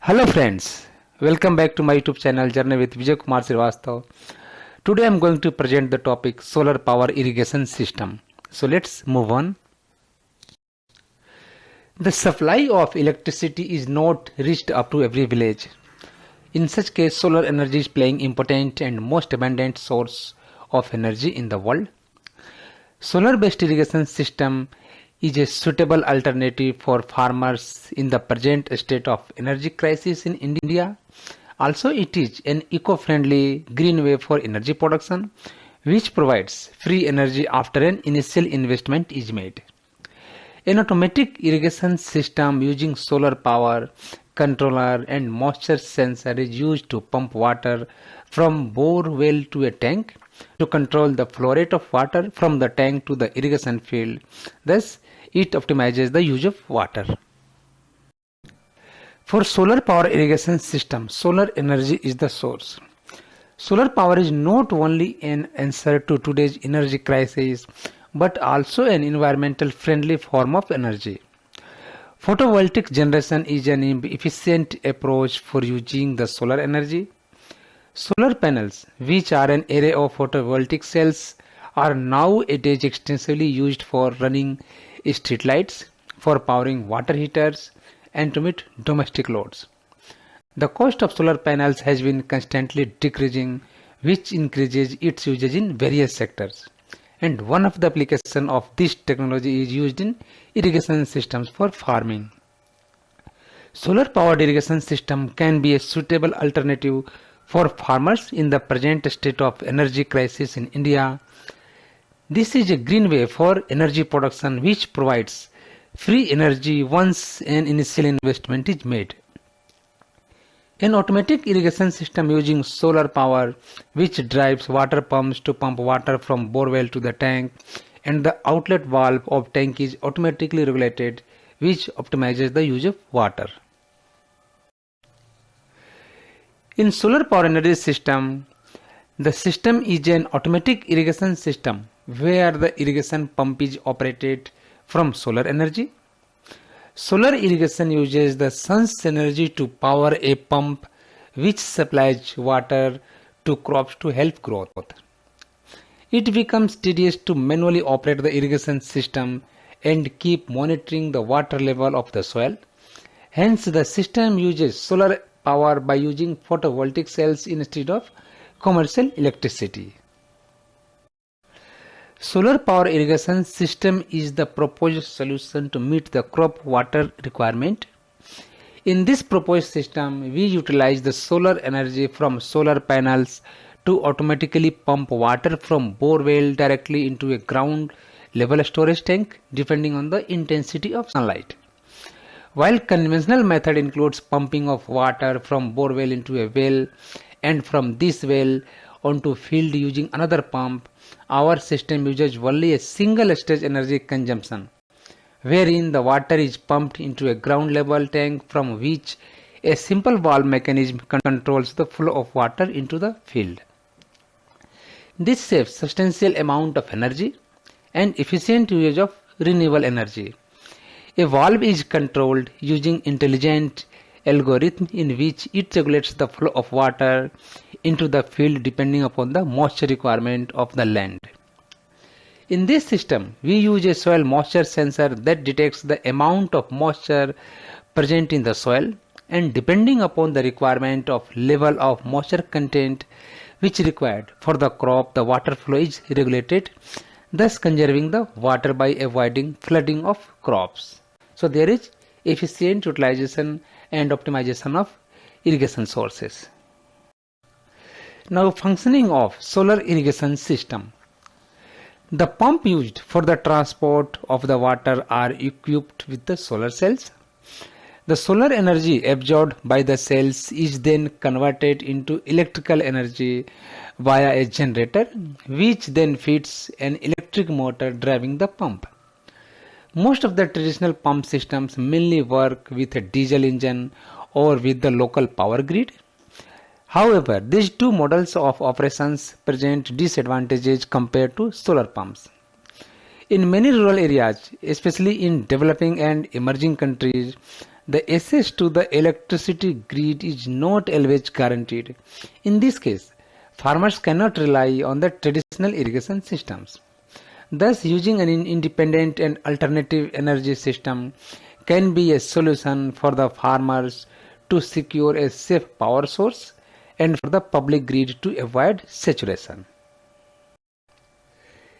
Hello friends, welcome back to my YouTube channel Journey with Vijay Kumar Shrivastav. Today I am going to present the topic solar power irrigation system. So let's move on. The supply of electricity is not reached up to every village. In such case, solar energy is playing important and most abundant source of energy in the world. Solar based irrigation system is a suitable alternative for farmers in the present state of energy crisis in India. Also, it is an eco-friendly green way for energy production, which provides free energy after an initial investment is made. An automatic irrigation system using solar power, controller and moisture sensor is used to pump water from bore well to a tank to control the flow rate of water from the tank to the irrigation field. Thus, it optimizes the use of water. For solar power irrigation system, solar energy is the source. Solar power is not only an answer to today's energy crisis, but also an environmental friendly form of energy. Photovoltaic generation is an efficient approach for using the solar energy. Solar panels, which are an array of photovoltaic cells, are nowadays extensively used for running street lights, for powering water heaters, and to meet domestic loads. The cost of solar panels has been constantly decreasing, which increases its usage in various sectors. And one of the applications of this technology is used in irrigation systems for farming. Solar powered irrigation system can be a suitable alternative for farmers in the present state of energy crisis in India. This is a green way for energy production which provides free energy once an initial investment is made. An automatic irrigation system using solar power which drives water pumps to pump water from borewell to the tank, and the outlet valve of tank is automatically regulated, which optimizes the use of water. In solar power energy system, the system is an automatic irrigation system where the irrigation pump is operated from solar energy. Solar irrigation uses the sun's energy to power a pump which supplies water to crops to help growth. It becomes tedious to manually operate the irrigation system and keep monitoring the water level of the soil. Hence, the system uses solar power by using photovoltaic cells instead of commercial electricity. Solar power irrigation system is the proposed solution to meet the crop water requirement. In this proposed system, we utilize the solar energy from solar panels to automatically pump water from borewell directly into a ground level storage tank depending on the intensity of sunlight. While conventional method includes pumping of water from borewell into a well and from this well onto field using another pump, our system uses only a single stage energy consumption, wherein the water is pumped into a ground level tank from which a simple valve mechanism controls the flow of water into the field. This saves substantial amount of energy and efficient usage of renewable energy. A valve is controlled using intelligent algorithm in which it regulates the flow of water into the field depending upon the moisture requirement of the land. In this system, we use a soil moisture sensor that detects the amount of moisture present in the soil, and depending upon the requirement of level of moisture content which required for the crop, the water flow is regulated, thus conserving the water by avoiding flooding of crops. So there is efficient utilization and optimization of irrigation sources. Now, functioning of solar irrigation system. The pump used for the transport of the water are equipped with the solar cells. The solar energy absorbed by the cells is then converted into electrical energy via a generator, which then feeds an electric motor driving the pump. Most of the traditional pump systems mainly work with a diesel engine or with the local power grid. However, these two models of operations present disadvantages compared to solar pumps. In many rural areas, especially in developing and emerging countries, the access to the electricity grid is not always guaranteed. In this case, farmers cannot rely on the traditional irrigation systems. Thus, using an independent and alternative energy system can be a solution for the farmers to secure a safe power source and for the public grid to avoid saturation.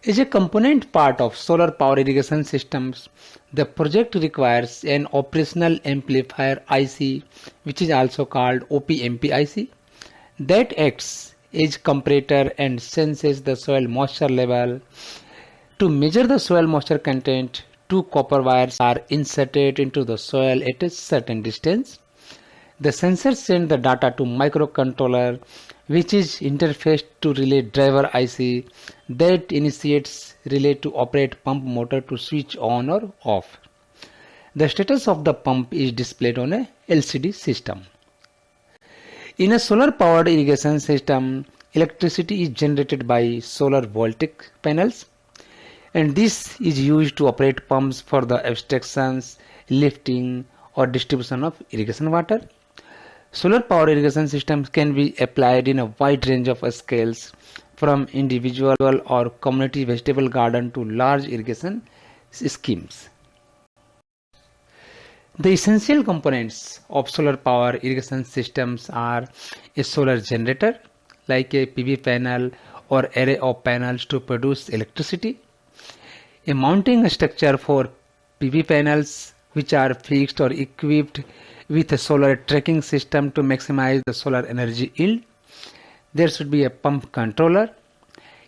As a component part of solar power irrigation systems, the project requires an operational amplifier IC, which is also called OPMP IC, that acts as comparator and senses the soil moisture level. To measure the soil moisture content, two copper wires are inserted into the soil at a certain distance. The sensor sends the data to microcontroller, which is interfaced to relay driver IC that initiates relay to operate pump motor to switch on or off. The status of the pump is displayed on a LCD system. In a solar powered irrigation system, electricity is generated by solar voltaic panels, and this is used to operate pumps for the abstractions, lifting or distribution of irrigation water. Solar power irrigation systems can be applied in a wide range of scales, from individual or community vegetable garden to large irrigation schemes. The essential components of solar power irrigation systems are a solar generator, like a PV panel or array of panels to produce electricity, a mounting structure for PV panels which are fixed or equipped with a solar tracking system to maximize the solar energy yield. There should be a pump controller,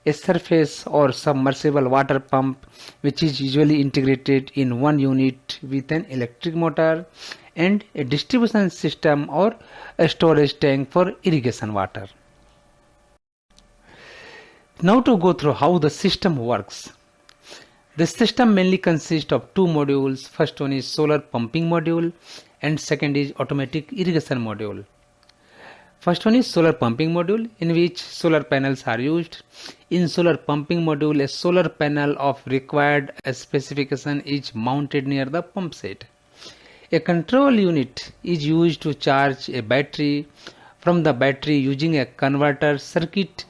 a surface or submersible water pump which is usually integrated in one unit with an electric motor, and a distribution system or a storage tank for irrigation water. Now to go through how the system works. The system mainly consists of two modules. First one is solar pumping module and second is automatic irrigation module. First one is solar pumping module, in which solar panels are used. In solar pumping module, a solar panel of required specification is mounted near the pump set. A control unit is used to charge a battery. From the battery, using a converter circuit,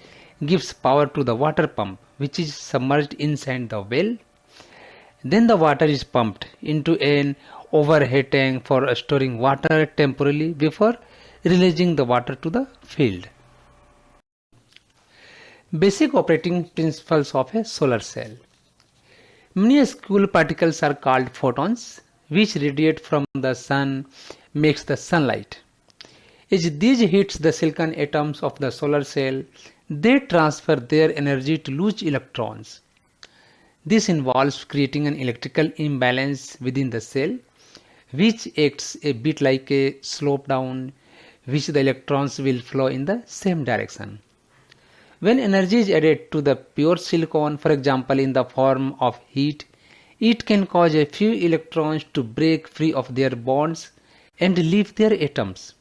gives power to the water pump, which is submerged inside the well. Then the water is pumped into an overhead tank for storing water temporarily before releasing the water to the field. Basic operating principles of a solar cell. Minuscule particles are called photons, which radiate from the sun, makes the sunlight. As these hits the silicon atoms of the solar cell, they transfer their energy to loose electrons. This involves creating an electrical imbalance within the cell, which acts a bit like a slope down, which the electrons will flow in the same direction. When energy is added to the pure silicon, for example in the form of heat, it can cause a few electrons to break free of their bonds and leave their atoms.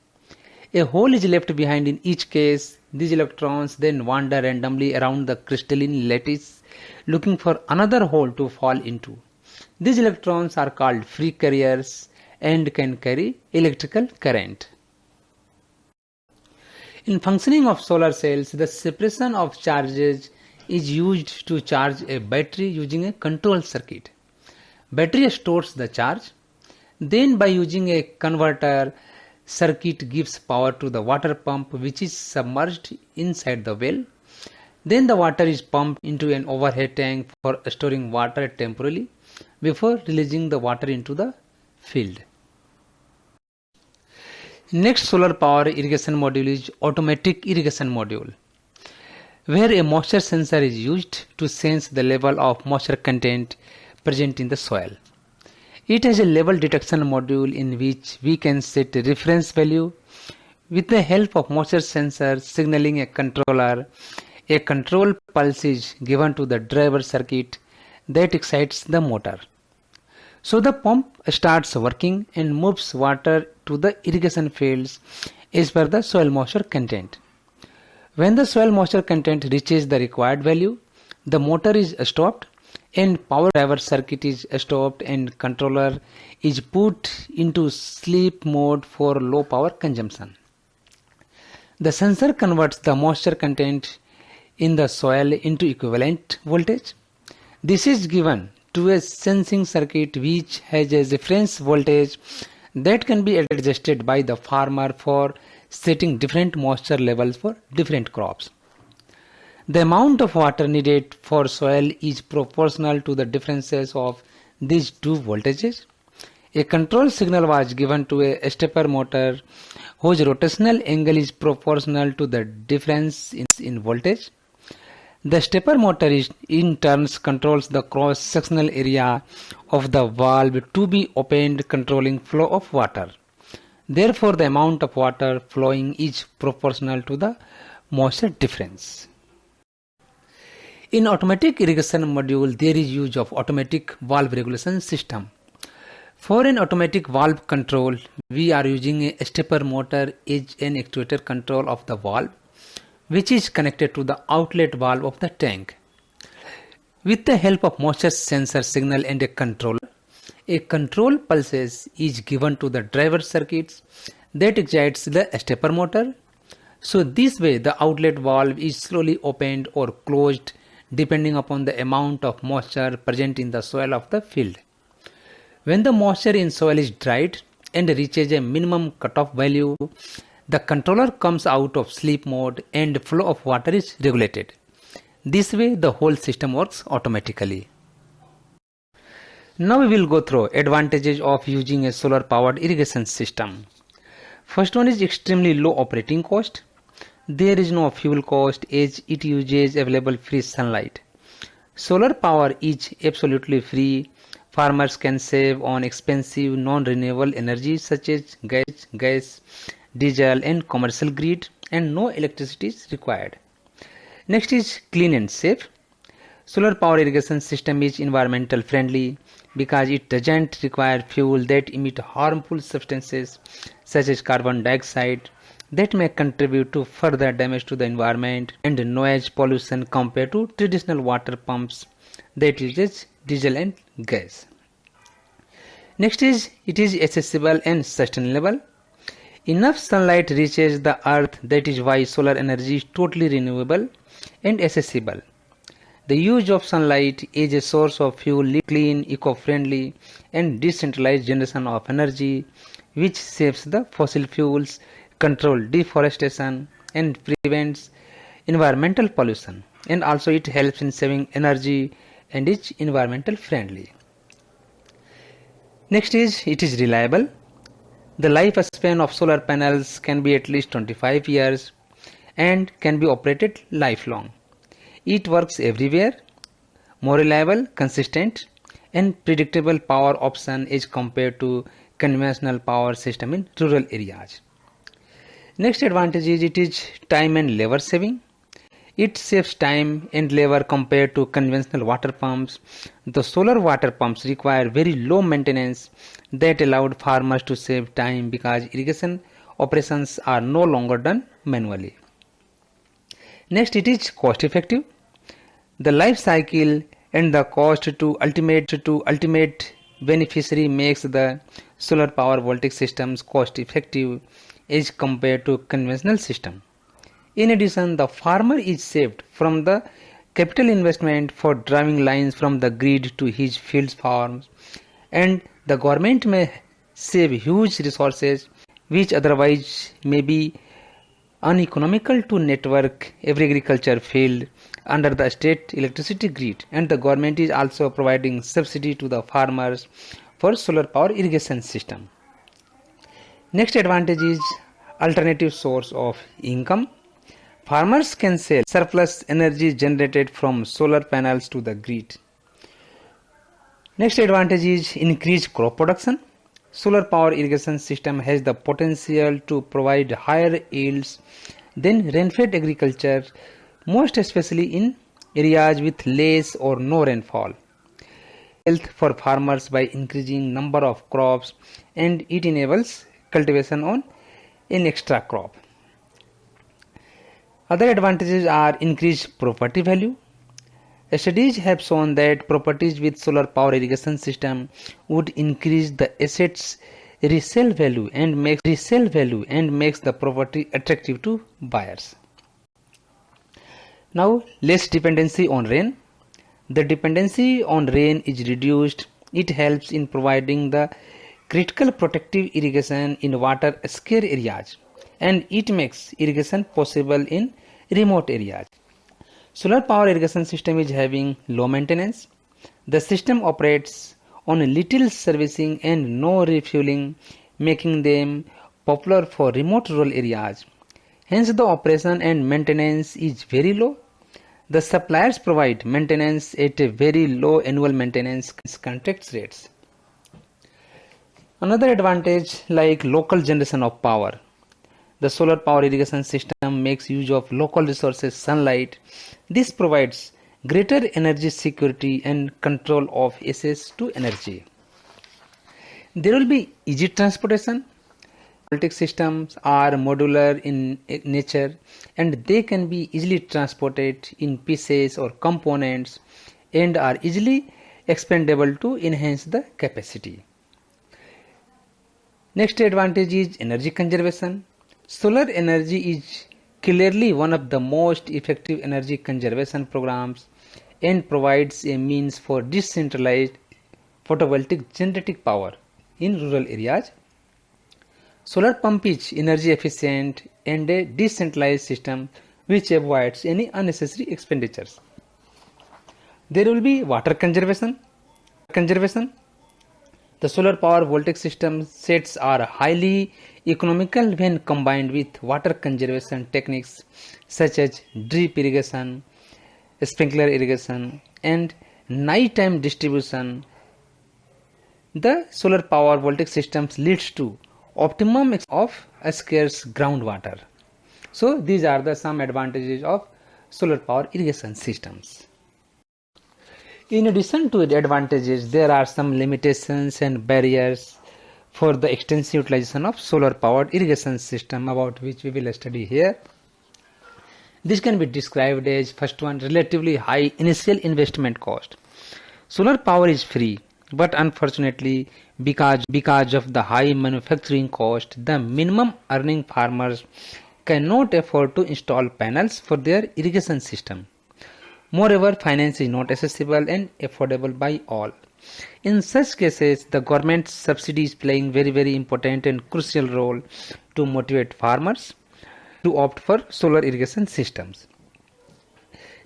A hole is left behind in each case. These electrons then wander randomly around the crystalline lattice, looking for another hole to fall into. These electrons are called free carriers and can carry electrical current. In functioning of solar cells, the separation of charges is used to charge a battery using a control circuit. Battery stores the charge. Then by using a converter, circuit gives power to the water pump, which is submerged inside the well. Then the water is pumped into an overhead tank for storing water temporarily before releasing the water into the field. Next solar power irrigation module is automatic irrigation module, where a moisture sensor is used to sense the level of moisture content present in the soil. It has a level detection module in which we can set a reference value. With the help of moisture sensor signaling a controller, a control pulse is given to the driver circuit that excites the motor. So the pump starts working and moves water to the irrigation fields as per the soil moisture content. When the soil moisture content reaches the required value, the motor is stopped and power driver circuit is stopped and controller is put into sleep mode for low power consumption. The sensor converts the moisture content in the soil into equivalent voltage. This is given to a sensing circuit which has a reference voltage that can be adjusted by the farmer for setting different moisture levels for different crops. The amount of water needed for soil is proportional to the differences of these two voltages. A control signal was given to a stepper motor whose rotational angle is proportional to the difference in voltage. The stepper motor in turn controls the cross-sectional area of the valve to be opened, controlling flow of water. Therefore, the amount of water flowing is proportional to the moisture difference. In automatic irrigation module, there is use of automatic valve regulation system. For an automatic valve control, we are using a stepper motor as an actuator control of the valve, which is connected to the outlet valve of the tank. With the help of moisture sensor signal and a control pulses is given to the driver circuits that excites the stepper motor. So this way the outlet valve is slowly opened or closed depending upon the amount of moisture present in the soil of the field. When the moisture in soil is dried and reaches a minimum cutoff value, the controller comes out of sleep mode and flow of water is regulated. This way the whole system works automatically. Now we will go through advantages of using a solar powered irrigation system. First one is extremely low operating cost. There is no fuel cost as it uses available free sunlight. Solar power is absolutely free. Farmers can save on expensive non-renewable energy such as gas, diesel and commercial grid, and no electricity is required. Next is clean and safe. Solar power irrigation system is environmental friendly because it doesn't require fuel that emit harmful substances such as carbon dioxide that may contribute to further damage to the environment and noise pollution compared to traditional water pumps that uses diesel and gas. Next is it is accessible and sustainable. Enough sunlight reaches the earth, that is why solar energy is totally renewable and accessible. The use of sunlight is a source of fuel, clean, eco-friendly and decentralized generation of energy which saves the fossil fuels, control deforestation and prevents environmental pollution, and also it helps in saving energy and is environmental friendly. Next is it is reliable. The lifespan of solar panels can be at least 25 years and can be operated lifelong. It works everywhere, more reliable, consistent and predictable power option as compared to conventional power system in rural areas. Next advantage is it is time and labor saving. It saves time and labor compared to conventional water pumps. The solar water pumps require very low maintenance that allowed farmers to save time because irrigation operations are no longer done manually. Next, it is cost effective. The life cycle and the cost to ultimate beneficiary makes the solar power voltaic systems cost effective as compared to conventional system. In addition, the farmer is saved from the capital investment for driving lines from the grid to his field farms, and the government may save huge resources which otherwise may be uneconomical to network every agriculture field under the state electricity grid, and the government is also providing subsidy to the farmers for solar power irrigation system. Next advantage is alternative source of income. Farmers can sell surplus energy generated from solar panels to the grid. Next advantage is increased crop production. Solar power irrigation system has the potential to provide higher yields than rain-fed agriculture, most especially in areas with less or no rainfall. Health for farmers by increasing number of crops, and it enables cultivation on an extra crop. Other advantages are increased property value. Studies have shown that properties with solar power irrigation system would increase the asset's resale value and makes the property attractive to buyers. Now, less dependency on rain. The dependency on rain is reduced. It helps in providing the critical protective irrigation in water scarce areas, and it makes irrigation possible in remote areas. Solar power irrigation system is having low maintenance. The system operates on little servicing and no refueling, making them popular for remote rural areas. Hence the operation and maintenance is very low. The suppliers provide maintenance at a very low annual maintenance contract rates. Another advantage like local generation of power. The solar power irrigation system makes use of local resources, sunlight. This provides greater energy security and control of access to energy. There will be easy transportation. Voltaic systems are modular in nature and they can be easily transported in pieces or components and are easily expandable to enhance the capacity. Next advantage is energy conservation. Solar energy is clearly one of the most effective energy conservation programs and provides a means for decentralized photovoltaic generating power in rural areas. Solar pump is energy efficient and a decentralized system which avoids any unnecessary expenditures. There will be water conservation. The solar power voltaic system sets are highly economical when combined with water conservation techniques such as drip irrigation, sprinkler irrigation, and nighttime distribution. The solar power voltaic systems leads to optimum of scarce groundwater. So these are the some advantages of solar power irrigation systems. In addition to the advantages, there are some limitations and barriers for the extensive utilization of solar powered irrigation system about which we will study here. This can be described as first one, relatively high initial investment cost. Solar power is free, but unfortunately because of the high manufacturing cost, the minimum earning farmers cannot afford to install panels for their irrigation system. Moreover, finance is not accessible and affordable by all. In such cases, the government subsidy is playing very important and crucial role to motivate farmers to opt for solar irrigation systems.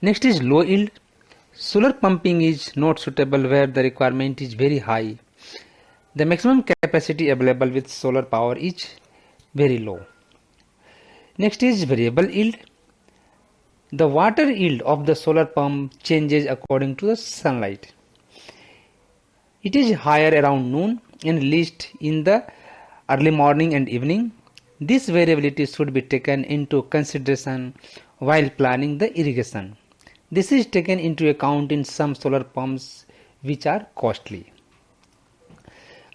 Next is low yield. Solar pumping is not suitable where the requirement is very high. The maximum capacity available with solar power is very low. Next is variable yield. The water yield of the solar pump changes according to the sunlight. It is higher around noon and least in the early morning and evening. This variability should be taken into consideration while planning the irrigation. This is taken into account in some solar pumps which are costly.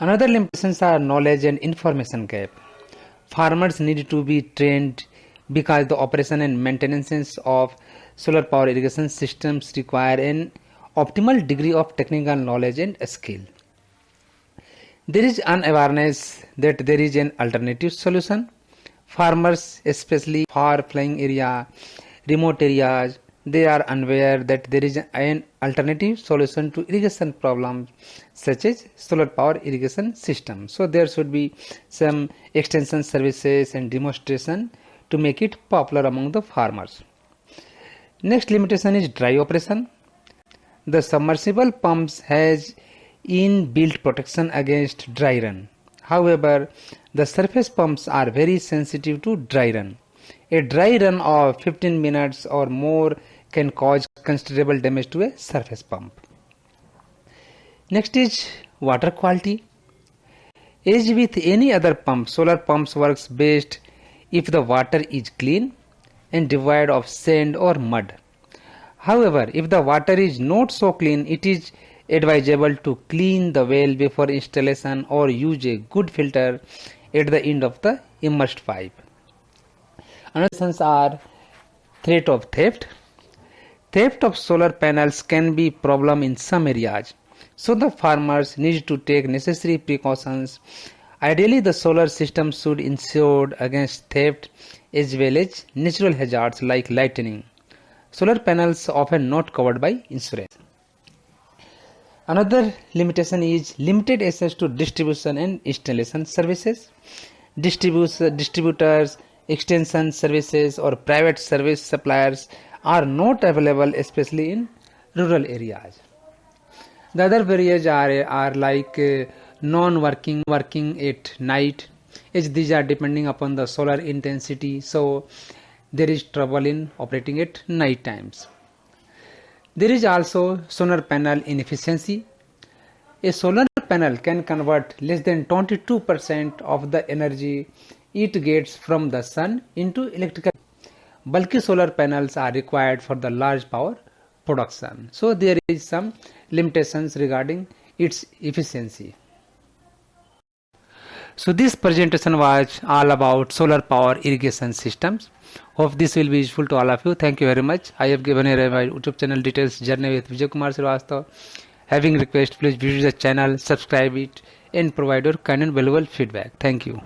Another limitations are knowledge and information gap. Farmers need to be trained because the operation and maintenance of solar power irrigation systems require an optimal degree of technical knowledge and skill. There is an awareness that there is an alternative solution. Farmers, especially far-flung area, remote areas, they are unaware that there is an alternative solution to irrigation problems such as solar power irrigation system. So there should be some extension services and demonstration to make it popular among the farmers. Next limitation is dry operation. The submersible pumps has inbuilt protection against dry run. However, the surface pumps are very sensitive to dry run. A dry run of 15 minutes or more can cause considerable damage to a surface pump. Next is water quality. As with any other pump, solar pumps works best if the water is clean and devoid of sand or mud. However, if the water is not so clean, it is advisable to clean the well before installation or use a good filter at the end of the immersed pipe. Another reasons are threat of theft. Theft of solar panels can be a problem in some areas, so the farmers need to take necessary precautions. Ideally, the solar system should ensure against theft as well as natural hazards like lightning. Solar panels are often not covered by insurance. Another limitation is limited access to distribution and installation services. Distributors, extension services, or private service suppliers are not available, especially in rural areas. The other barriers are like non-working, working at night, as these are depending upon the solar intensity, so there is trouble in operating at night times. There is also solar panel inefficiency. A solar panel can convert less than 22% of the energy it gets from the sun into electrical. Bulky solar panels are required for the large power production. So there is some limitations regarding its efficiency. So this presentation was all about solar power irrigation systems. Hope this will be useful to all of you. Thank you very much. I have given here my YouTube channel details, Journey with Vijay Kumar Shrivastav. Having request, please visit the channel, subscribe it, and provide your kind and valuable feedback. Thank you.